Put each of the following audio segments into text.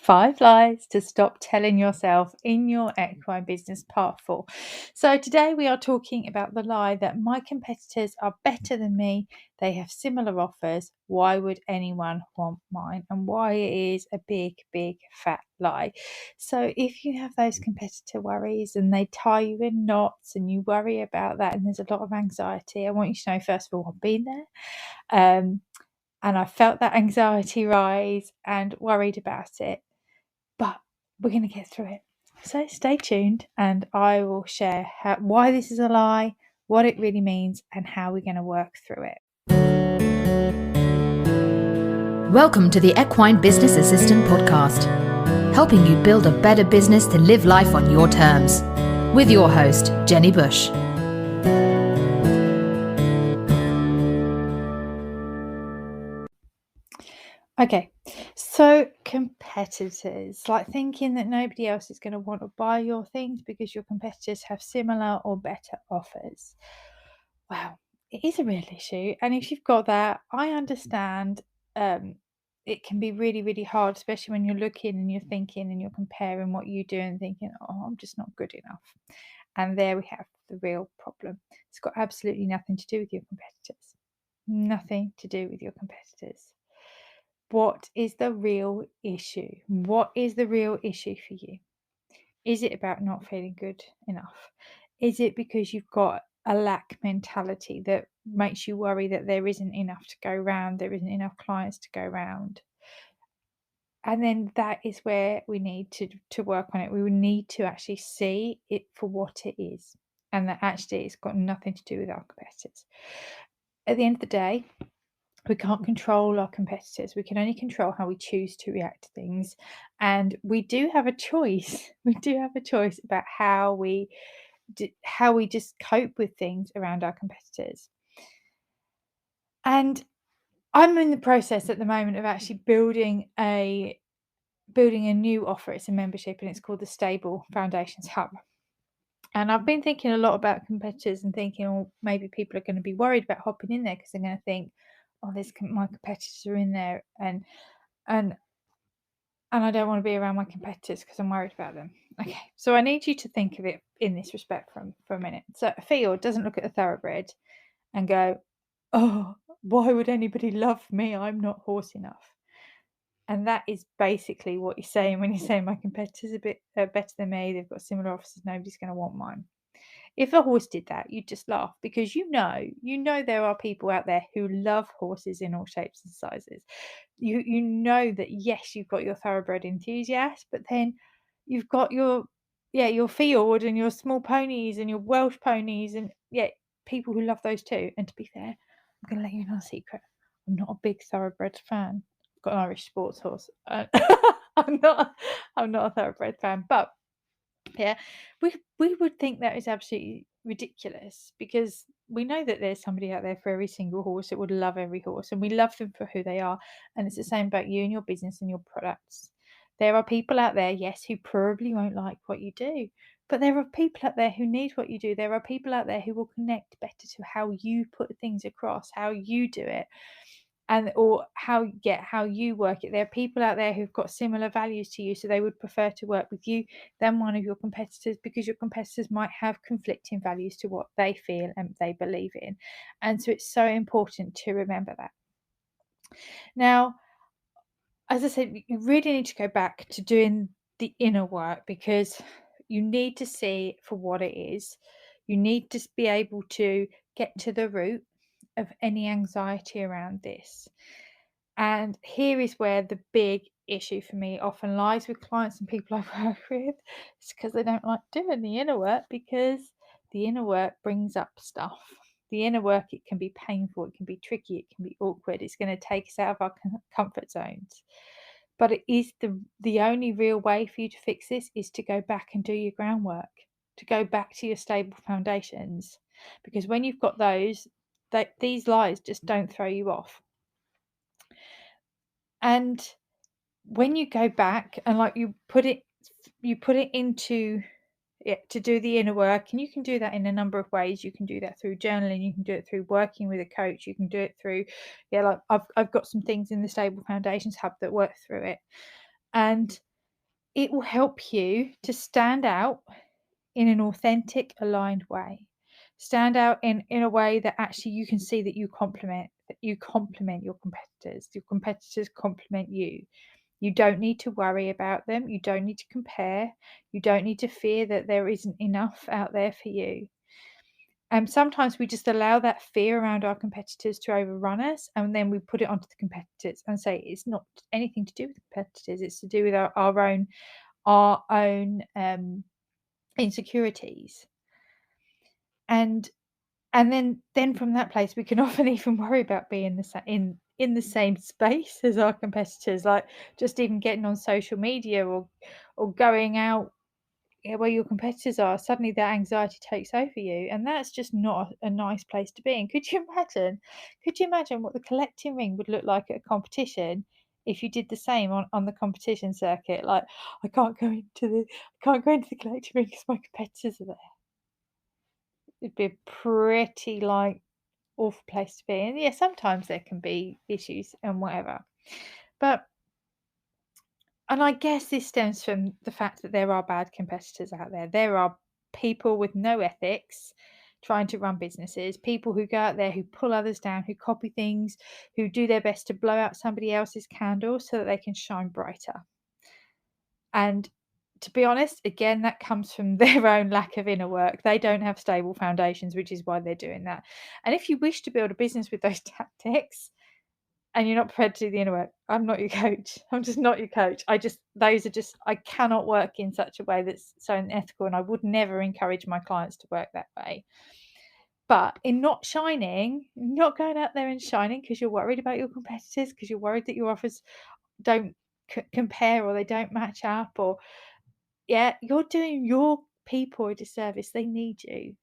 5 lies to stop telling yourself in your equine business, part 4. So today we are talking about the lie that my competitors are better than me. They have similar offers. Why would anyone want mine? And why it is a big, big fat lie. So if you have those competitor worries and they tie you in knots and you worry about that and there's a lot of anxiety, I want you to know, first of all, I've been there. And I felt that anxiety rise and worried about it. But we're going to get through it. So stay tuned and I will share why this is a lie, what it really means, and how we're going to work through it. Welcome to the Equine Business Assistant Podcast, helping you build a better business to live life on your terms. With your host, Jenny Bush. Okay, so competitors, like thinking that nobody else is going to want to buy your things because your competitors have similar or better offers. Wow, it is a real issue. And if you've got that, I understand it can be really, really hard, especially when you're looking and you're thinking and you're comparing what you do and thinking, oh, I'm just not good enough. And there we have the real problem. It's got absolutely nothing to do with your competitors. Nothing to do with your competitors. What is the real issue? What is the real issue for you? Is it about not feeling good enough? Is it because you've got a lack mentality that makes you worry that there isn't enough to go round, there isn't enough clients to go round? And then that is where we need to work on it. We would need to actually see it for what it is, and that actually it's got nothing to do with our competitors. At the end of the day, we can't control our competitors. We can only control how we choose to react to things. And we do have a choice. We do have a choice about how we just cope with things around our competitors. And I'm in the process at the moment of actually building a new offer. It's a membership and it's called the Stable Foundations Hub. And I've been thinking a lot about competitors and thinking, well, maybe people are going to be worried about hopping in there because they're going to think, oh, my competitors are in there, and I don't want to be around my competitors because I'm worried about them. Okay, so I need you to think of it in this respect for a minute. So a field doesn't look at a thoroughbred and go, oh, why would anybody love me? I'm not horse enough. And that is basically what you're saying when you're saying my competitors are a bit better than me. They've got similar offers. Nobody's going to want mine. If a horse did that, you'd just laugh because you know there are people out there who love horses in all shapes and sizes. You know that, yes, you've got your thoroughbred enthusiast, but then you've got your field and your small ponies and your Welsh ponies and people who love those too. And to be fair, I'm going to let you know a secret. I'm not a big thoroughbred fan. I've got an Irish sports horse. I'm not a thoroughbred fan, but yeah, we would think that is absolutely ridiculous because we know that there's somebody out there for every single horse that would love every horse, and we love them for who they are. And it's the same about you and your business and your products. There are people out there, yes, who probably won't like what you do, but there are people out there who need what you do. There are people out there who will connect better to how you put things across, how you do it, and or how you work it. There are people out there who've got similar values to you, so they would prefer to work with you than one of your competitors, because your competitors might have conflicting values to what they feel and they believe in. And so it's so important to remember that. Now, as I said, you really need to go back to doing the inner work, because you need to see it for what it is. You need to be able to get to the root of any anxiety around this. And here is where the big issue for me often lies with clients and people I work with. It's because they don't like doing the inner work, because the inner work brings up stuff. The inner work, it can be painful, it can be tricky, it can be awkward. It's going to take us out of our comfort zones. But it is the only real way for you to fix this is to go back and do your groundwork, to go back to your stable foundations. Because when you've got those, these lies just don't throw you off. And when you go back and you put it into to do the inner work, and you can do that in a number of ways. You can do that through journaling, you can do it through working with a coach, you can do it through I've got some things in the Stable Foundations Hub that work through it. And it will help you to stand out in an authentic, aligned way. Stand out in a way that actually you can see that you complement your competitors. Your competitors complement you. You don't need to worry about them. You don't need to compare. You don't need to fear that there isn't enough out there for you. And sometimes we just allow that fear around our competitors to overrun us, and then we put it onto the competitors and say it's not anything to do with the competitors. It's to do with our own insecurities. And then from that place we can often even worry about being in the same space as our competitors, like just even getting on social media or going out where your competitors are. Suddenly that anxiety takes over you, and that's just not a nice place to be in. Could you imagine what the collecting ring would look like at a competition if you did the same on the competition circuit? Like, I can't go into the collecting ring because my competitors are there. It'd be a pretty awful place to be. And yeah, sometimes there can be issues and whatever, and I guess this stems from the fact that there are bad competitors out there. There are people with no ethics trying to run businesses, people who go out there who pull others down, who copy things, who do their best to blow out somebody else's candle so that they can shine brighter. And to be honest, again, that comes from their own lack of inner work. They don't have stable foundations, which is why they're doing that. And if you wish to build a business with those tactics and you're not prepared to do the inner work, I'm not your coach. I'm just not your coach. I cannot work in such a way that's so unethical, and I would never encourage my clients to work that way. But in not going out there and shining because you're worried about your competitors, because you're worried that your offers don't compare or they don't match up, or you're doing your people a disservice. They need you.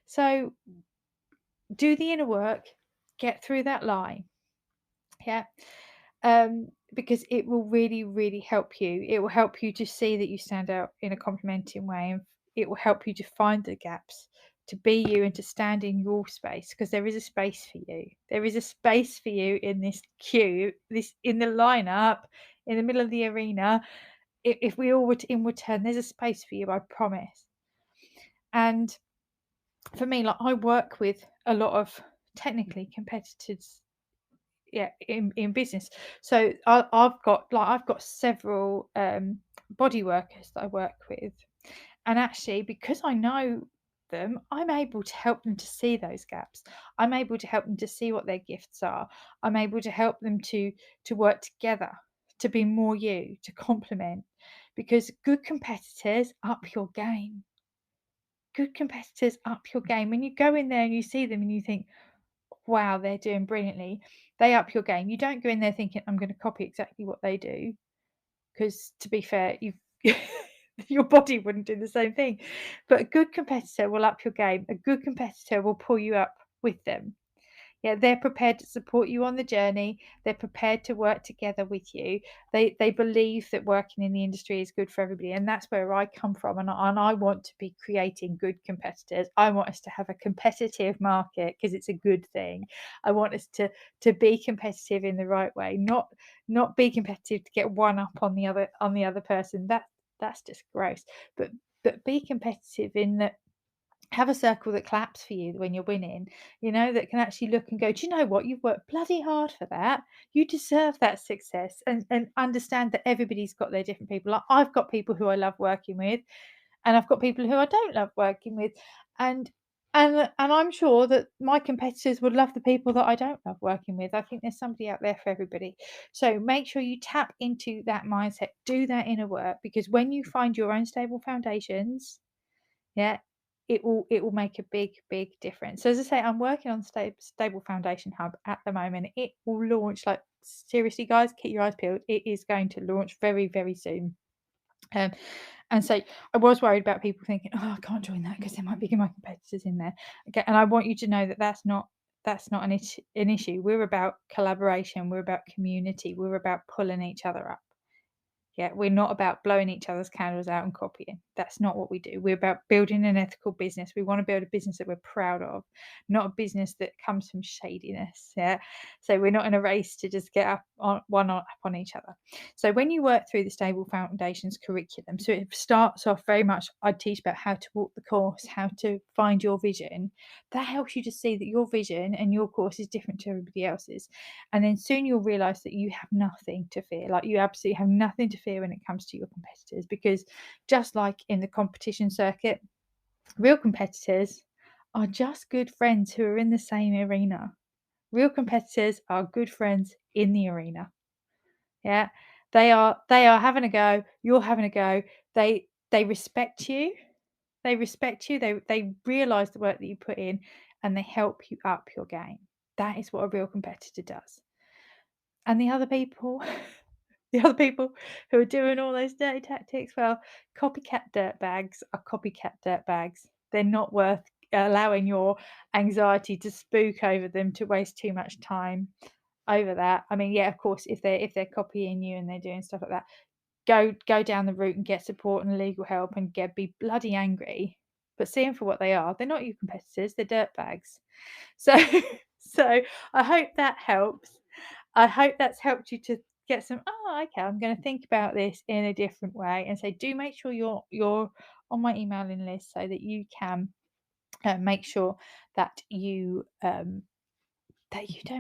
So do the inner work, get through that lie. Because it will really, really help you. It will help you to see that you stand out in a complimenting way, and it will help you to find the gaps, to be you and to stand in your space, because there is a space for you. There is a space for you in this queue, in the lineup, in the middle of the arena. If we all were to inward turn, there's a space for you, I promise. And for me, I work with a lot of technically competitors in business. So I've got several body workers that I work with, and actually, because I know them, I'm able to help them to see those gaps. I'm able to help them to see what their gifts are. I'm able to help them to work together, to be more you, to complement, because good competitors up your game. Good competitors up your game. When you go in there and you see them and you think, wow, they're doing brilliantly, they up your game. You don't go in there thinking, I'm going to copy exactly what they do, because to be fair, your body wouldn't do the same thing. But a good competitor will up your game. A good competitor will pull you up with them. They're prepared to support you on the journey. They're prepared to work together with you. They believe that working in the industry is good for everybody, and that's where I come from. And I want to be creating good competitors. I want us to have a competitive market because it's a good thing. I want us to be competitive in the right way, not be competitive to get one up on the other person. That's just gross. But be competitive in that. Have a circle that claps for you when you're winning, that can actually look and go, do you know what? You've worked bloody hard for that. You deserve that success, and understand that everybody's got their different people. Like, I've got people who I love working with, and I've got people who I don't love working with. And I'm sure that my competitors would love the people that I don't love working with. I think there's somebody out there for everybody. So make sure you tap into that mindset, do that inner work, because when you find your own stable foundations, it will make a big difference. So as I say, I'm working on Stable Foundation Hub at the moment. It will launch, seriously guys, keep your eyes peeled. It is going to launch very, very soon. And so I was worried about people thinking, oh, I can't join that because there might be my competitors in there. Okay, and I want you to know that that's not an issue. We're about collaboration. We're about community. We're about pulling each other up. Yeah, we're not about blowing each other's candles out and copying. That's not what we do. We're about building an ethical business. We want to build a business that we're proud of, not a business that comes from shadiness. Yeah. So we're not in a race to just get up on each other. So when you work through the Stable Foundations curriculum, so it starts off very much, I teach about how to walk the course, how to find your vision. That helps you to see that your vision and your course is different to everybody else's. And then soon you'll realize that you have nothing to fear. Like, you absolutely have nothing to fear when it comes to your competitors, because just like in the competition circuit, real competitors are just good friends who are in the same arena. Real competitors are good friends in the arena. Yeah. They are having a go, you're having a go. They respect you. They respect you. They realize the work that you put in, and they help you up your game. That is what a real competitor does. And the other people, the other people who are doing all those dirty tactics, well, copycat dirtbags are copycat dirtbags. They're not worth allowing your anxiety to spook over them, to waste too much time over that. I mean, yeah, of course, if they're copying you and they're doing stuff like that, go down the route and get support and legal help and be bloody angry. But see them for what they are. They're not your competitors. They're dirtbags. So, so I hope that helps. I hope that's helped you to get some, okay, I'm going to think about this in a different way, and say, do make sure you're on my emailing list so that you can make sure that you don't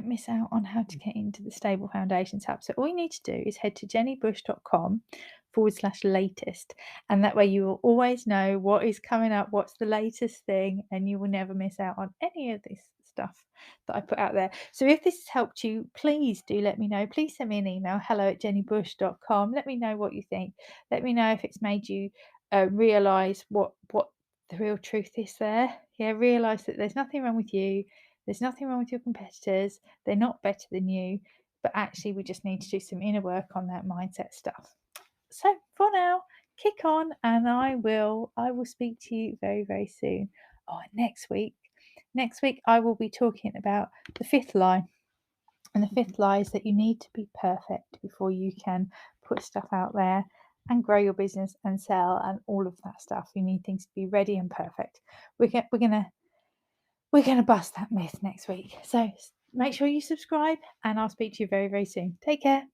miss out on how to get into the Stable Foundations Hub. So all you need to do is head to jennybush.com/latest, and that way you will always know what is coming up, what's the latest thing, and you will never miss out on any of this stuff that I put out there. So if this has helped you, please do let me know. Please send me an email, hello@jennybush.com. Let me know what you think. Let me know if it's made you realise what the real truth is there. Yeah, realise that there's nothing wrong with you. There's nothing wrong with your competitors. They're not better than you, but actually we just need to do some inner work on that mindset stuff. So for now, kick on, and I will speak to you very, very soon. Next week I will be talking about the fifth lie. And the fifth lie is that you need to be perfect before you can put stuff out there and grow your business and sell and all of that stuff. You need things to be ready and perfect. We're gonna bust that myth next week. So make sure you subscribe, and I'll speak to you very, very soon. Take care.